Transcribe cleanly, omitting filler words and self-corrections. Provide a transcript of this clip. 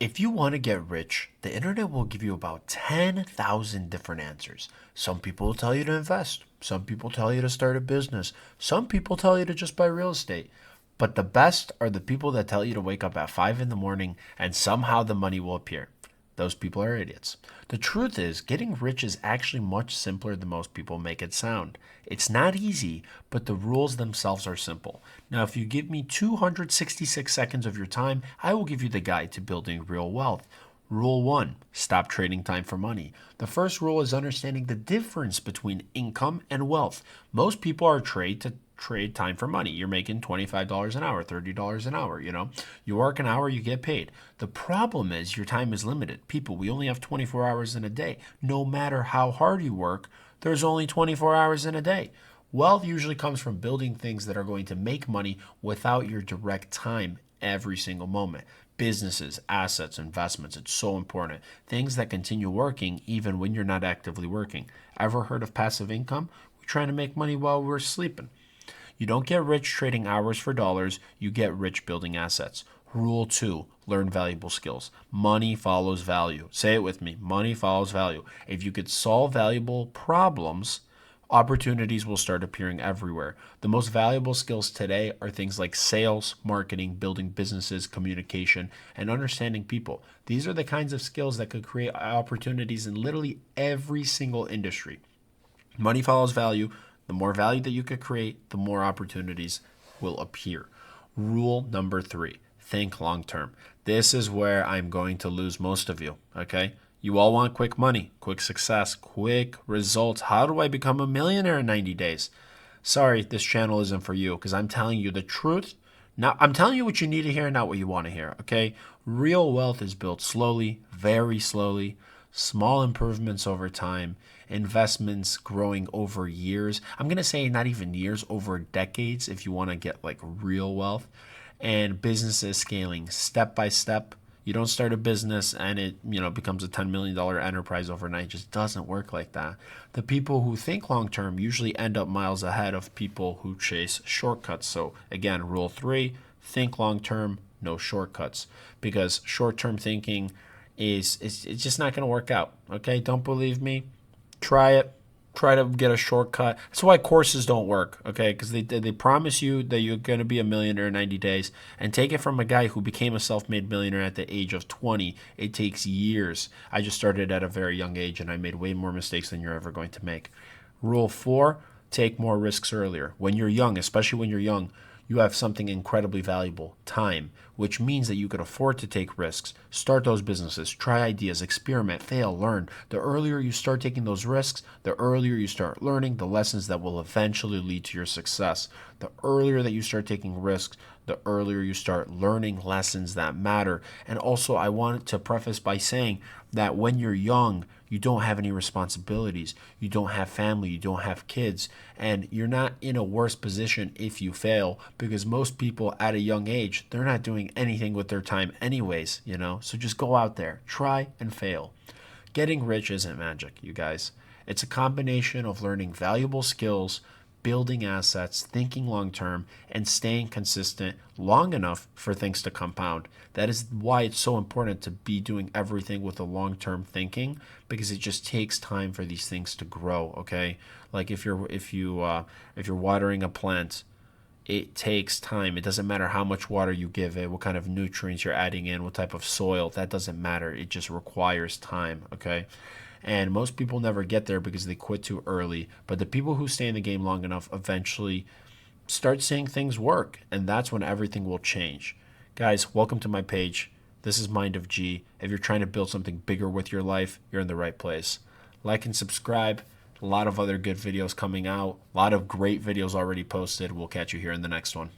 If you want to get rich, the internet will give you about 10,000 different answers. Some people will tell you to invest. Some people tell you to start a business. Some people tell you to just buy real estate. But the best are the people that tell you to wake up at 5 in the morning and somehow the money will appear. Those people are idiots. The truth is, getting rich is actually much simpler than most people make it sound. It's not easy, but the rules themselves are simple. Now, if you give me 266 seconds of your time, I will give you the guide to building real wealth. Rule 1: stop trading time for money. The first rule is understanding the difference between income and wealth. Most people are trained to trade time for money. You're making $25 an hour, $30 an hour, You work an hour, you get paid. The problem is your time is limited. People, we only have 24 hours in a day. No matter how hard you work, there's only 24 hours in a day. Wealth usually comes from building things that are going to make money without your direct time every single moment. Businesses, assets, investments, it's so important. Things that continue working even when you're not actively working. Ever heard of passive income? We're trying to make money while we're sleeping. You don't get rich trading hours for dollars, you get rich building assets. Rule 2: learn valuable skills. Money follows value. Say it with me: money follows value. If you could solve valuable problems, opportunities will start appearing everywhere. The most valuable skills today are things like sales, marketing, building businesses, communication, and understanding people. These are the kinds of skills that could create opportunities in literally every single industry. Money follows value. The more value that you could create, the more opportunities will appear. Rule number 3: think long term. This is where I'm going to lose most of you, okay? You all want quick money, quick success, quick results. How do I become a millionaire in 90 days? Sorry, this channel isn't for you because I'm telling you the truth. Now, I'm telling you what you need to hear, not what you want to hear, okay? Real wealth is built slowly, very slowly, small improvements over time, investments growing over years. I'm going to say not even years, over decades if you want to get like real wealth, and businesses scaling step by step. You don't start a business and it, becomes a $10 million enterprise overnight. It just doesn't work like that. The people who think long term usually end up miles ahead of people who chase shortcuts. So again, rule 3: think long term, no shortcuts, because short term thinking is it's just not going to work out. Okay, don't believe me? Try it. Try to get a shortcut. That's why courses don't work, okay? Because they promise you that you're going to be a millionaire in 90 days. And take it from a guy who became a self-made millionaire at the age of 20. It takes years. I just started at a very young age, and I made way more mistakes than you're ever going to make. Rule 4: take more risks earlier. When you're young, especially when you're young, you have something incredibly valuable: time, which means that you could afford to take risks. Start those businesses, try ideas, experiment, fail, learn. The earlier you start taking those risks, the earlier you start learning the lessons that will eventually lead to your success. The earlier that you start taking risks, the earlier you start learning lessons that matter. And also, I want to preface by saying that when you're young, you don't have any responsibilities. You don't have family. You don't have kids. And you're not in a worse position if you fail, because most people at a young age, they're not doing anything with their time anyways, So just go out there, try and fail. Getting rich isn't magic, you guys. It's a combination of learning valuable skills, building assets, thinking long term, and staying consistent long enough for things to compound. That is why it's so important to be doing everything with a long term thinking, because it just takes time for these things to grow. Okay, like if you're watering a plant, it takes time. It doesn't matter how much water you give it, what kind of nutrients you're adding in, what type of soil. That doesn't matter. It just requires time. Okay. And most people never get there because they quit too early. But the people who stay in the game long enough eventually start seeing things work. And that's when everything will change. Guys, welcome to my page. This is Mind of G. If you're trying to build something bigger with your life, you're in the right place. Like and subscribe. A lot of other good videos coming out. A lot of great videos already posted. We'll catch you here in the next one.